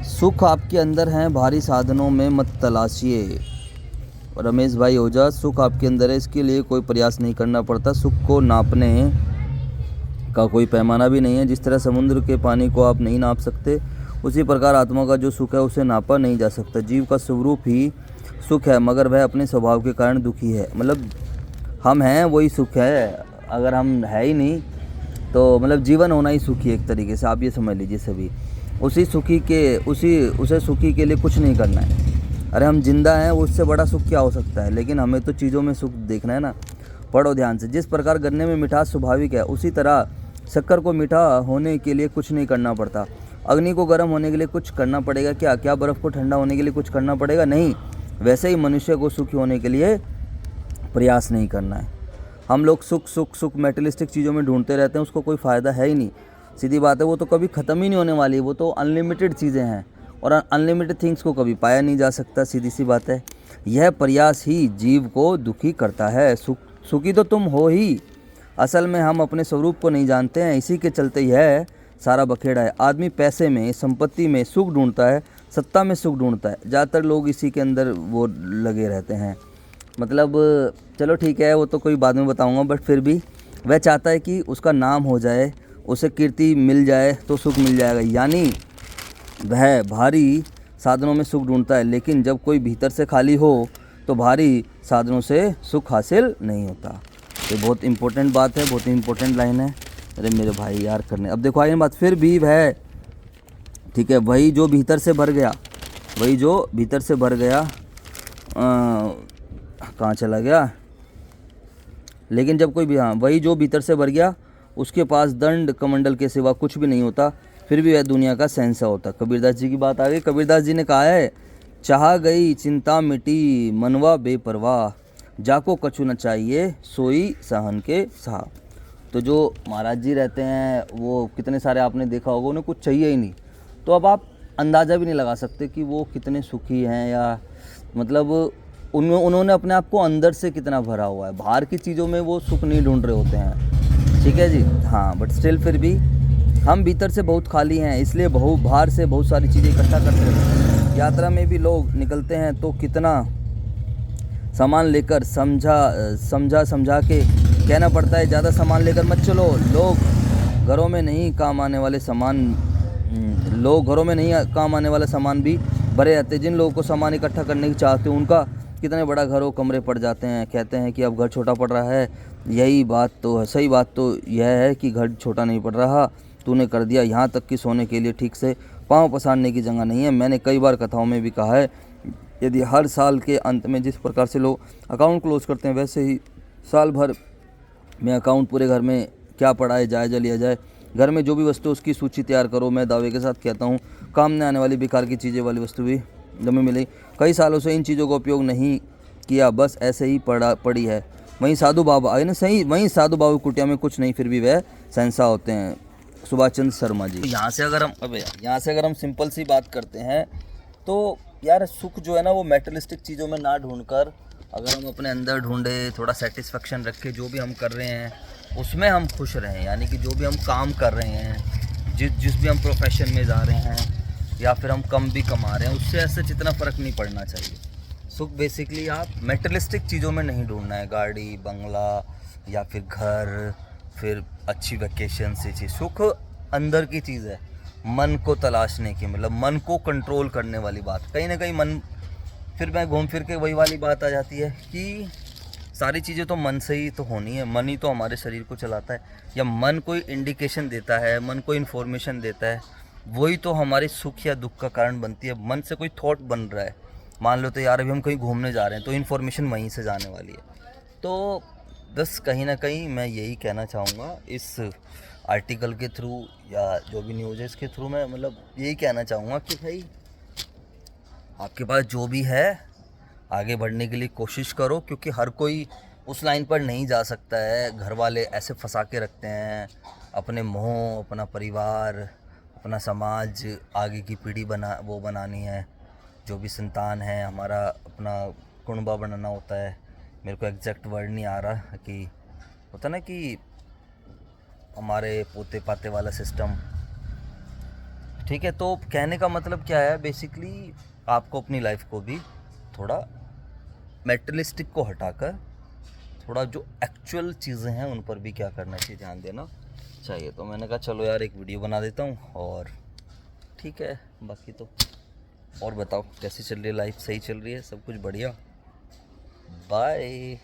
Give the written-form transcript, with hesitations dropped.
सुख आपके अंदर है, भारी साधनों में मत तलाशिए। रमेश भाई ओझा, सुख आपके अंदर है, इसके लिए कोई प्रयास नहीं करना पड़ता। सुख को नापने का कोई पैमाना भी नहीं है। जिस तरह समुद्र के पानी को आप नहीं नाप सकते, उसी प्रकार आत्मा का जो सुख है उसे नापा नहीं जा सकता। जीव का स्वरूप ही सुख है, मगर वह अपने स्वभाव के कारण दुखी है। मतलब हम हैं वही सुख है, अगर हम है ही नहीं तो मतलब जीवन होना ही सुखी है एक तरीके से, आप ये समझ लीजिए सभी। उसे सुखी के लिए कुछ नहीं करना है। अरे हम जिंदा हैं, उससे बड़ा सुख क्या हो सकता है। लेकिन हमें तो चीज़ों में सुख देखना है ना। पढ़ो ध्यान से। जिस प्रकार गन्ने में मिठास स्वाभाविक है, उसी तरह शक्कर को मीठा होने के लिए कुछ नहीं करना पड़ता। अग्नि को गर्म होने के लिए कुछ करना पड़ेगा क्या? क्या बर्फ़ को ठंडा होने के लिए कुछ करना पड़ेगा? नहीं। वैसे ही मनुष्य को सुखी होने के लिए प्रयास नहीं करना है। हम लोग सुख सुख सुख मेटेरियलिस्टिक चीज़ों में ढूंढते रहते हैं, उसको कोई फ़ायदा है ही नहीं। सीधी बात है, वो तो कभी ख़त्म ही नहीं होने वाली है। वो तो अनलिमिटेड चीज़ें हैं और अनलिमिटेड थिंग्स को कभी पाया नहीं जा सकता। सीधी सी बात है। यह प्रयास ही जीव को दुखी करता है। सुखी तो तुम हो ही, असल में हम अपने स्वरूप को नहीं जानते हैं। इसी के चलते यह सारा बखेड़ा है। आदमी पैसे में, संपत्ति में सुख ढूंढता है, सत्ता में सुख ढूंढता है। ज़्यादातर लोग इसी के अंदर वो लगे रहते हैं। मतलब चलो ठीक है, वो तो कोई बाद में बताऊंगा, बट फिर भी वह चाहता है कि उसका नाम हो जाए, उसे कीर्ति मिल जाए तो सुख मिल जाएगा। यानी वह भारी साधनों में सुख ढूंढता है, लेकिन जब कोई भीतर से खाली हो तो भारी साधनों से सुख हासिल नहीं होता। ये बहुत इंपॉर्टेंट बात है, बहुत ही इंपॉर्टेंट लाइन है। अरे मेरे भाई यार करने, अब देखो आगे बात। फिर भी वह, ठीक है, वही जो भीतर से भर गया, वही जो भीतर से भर गया, कहाँ चला गया? लेकिन जब कोई भी, हाँ, वही जो भीतर से भर गया, उसके पास दंड कमंडल के सिवा कुछ भी नहीं होता, फिर भी वह दुनिया का शहंशाह होता। कबीरदास जी की बात आ गई। कबीरदास जी ने कहा है, चाह गई चिंता मिटी मनवा बेपरवाह, जाको कछु न चाहिए सोई सहन के साह। तो जो महाराज जी रहते हैं वो कितने सारे आपने देखा होगा, उन्हें कुछ चाहिए ही नहीं। तो अब आप अंदाज़ा भी नहीं लगा सकते कि वो कितने सुखी हैं, या मतलब उन्होंने अपने आप को अंदर से कितना भरा हुआ है। बाहर की चीज़ों में वो सुख नहीं ढूंढ रहे होते हैं, ठीक है जी, हाँ। बट स्टिल फिर भी हम भीतर से बहुत खाली हैं, इसलिए बाहर से बहुत सारी चीज़ें इकट्ठा करते रहते हैं। यात्रा में भी लोग निकलते हैं तो कितना सामान लेकर समझा के कहना पड़ता है, ज़्यादा सामान लेकर मत चलो। लोग घरों में नहीं काम आने वाले सामान भी भरे रहते हैं। जिन लोगों को सामान इकट्ठा करने की चाहते हो, उनका कितने बड़ा घर हो, कमरे पड़ जाते हैं। कहते हैं कि अब घर छोटा पड़ रहा है। यही बात तो है, सही बात तो यह है कि घर छोटा नहीं पड़ रहा, तूने कर दिया यहाँ तक कि सोने के लिए ठीक से पाँव पसारने की जगह नहीं है। मैंने कई बार कथाओं में भी कहा है, यदि हर साल के अंत में जिस प्रकार से लोग अकाउंट क्लोज करते हैं, वैसे ही साल भर में अकाउंट पूरे घर में क्या पड़ा है जायजा लिया जाए। घर में जो भी वस्तु उसकी सूची तैयार करो। मैं दावे के साथ कहता हूँ, काम में आने वाली बेकार की चीज़ें वाली वस्तु भी जब मिली। कई सालों से इन चीज़ों का उपयोग नहीं किया, बस ऐसे ही पड़ी है। वहीं साधु बाबा आए ना, सही, वहीं साधु बाबू कुटिया में कुछ नहीं, फिर भी वह शहंशाह होते हैं। सुभाष चंद्र शर्मा जी। यहाँ से अगर हम सिंपल सी बात करते हैं तो यार, सुख जो है ना वो मेटेरियलिस्टिक चीज़ों में ना ढूंढकर अगर हम अपने अंदर ढूंढे, थोड़ा सेटिस्फेक्शन रखे, जो भी हम कर रहे हैं उसमें हम खुश रहें। यानी कि जो भी हम काम कर रहे हैं, जिस भी हम प्रोफेशन में जा रहे हैं, या फिर हम कम भी कमा रहे हैं, उससे ऐसे जितना फ़र्क नहीं पड़ना चाहिए। सुख बेसिकली आप मेटेरियलिस्टिक चीज़ों में नहीं ढूंढना है, गाड़ी बंगला या फिर घर, फिर अच्छी वैकेशन से चीज़। सुख अंदर की चीज़ है, मन को तलाशने की, मतलब मन को कंट्रोल करने वाली बात। कहीं ना कहीं मन, फिर मैं घूम फिर के वही वाली बात आ जाती है कि सारी चीज़ें तो मन से ही तो होनी है। मन ही तो हमारे शरीर को चलाता है, या मन कोई इंडिकेशन देता है, मन को इन्फॉर्मेशन देता है, वही तो हमारे सुख या दुख का कारण बनती है। मन से कोई थॉट बन रहा है, मान लो तो यार अभी हम कहीं घूमने जा रहे हैं, तो इन्फॉर्मेशन वहीं से जाने वाली है। तो बस कहीं ना कहीं मैं यही कहना चाहूँगा इस आर्टिकल के थ्रू, या जो भी न्यूज़ है इसके थ्रू, मैं मतलब यही कहना चाहूँगा कि भाई आपके पास जो भी है आगे बढ़ने के लिए कोशिश करो, क्योंकि हर कोई उस लाइन पर नहीं जा सकता है। घर वाले ऐसे फंसा के रखते हैं, अपने मोह, अपना परिवार, अपना समाज, आगे की पीढ़ी बनानी है, जो भी संतान है हमारा, अपना कुनबा बनाना होता है। मेरे को एग्जैक्ट वर्ड नहीं आ रहा कि होता ना कि हमारे पोते पाते वाला सिस्टम, ठीक है, तो कहने का मतलब क्या है, बेसिकली आपको अपनी लाइफ को भी थोड़ा मेटलिस्टिक को हटाकर थोड़ा जो एक्चुअल चीज़ें हैं उन पर भी क्या करना चाहिए, ध्यान देना चाहिए। तो मैंने कहा चलो यार एक वीडियो बना देता हूँ, और ठीक है बाकी तो। और बताओ कैसी चल रही है लाइफ? सही चल रही है सब कुछ? बढ़िया। बाय।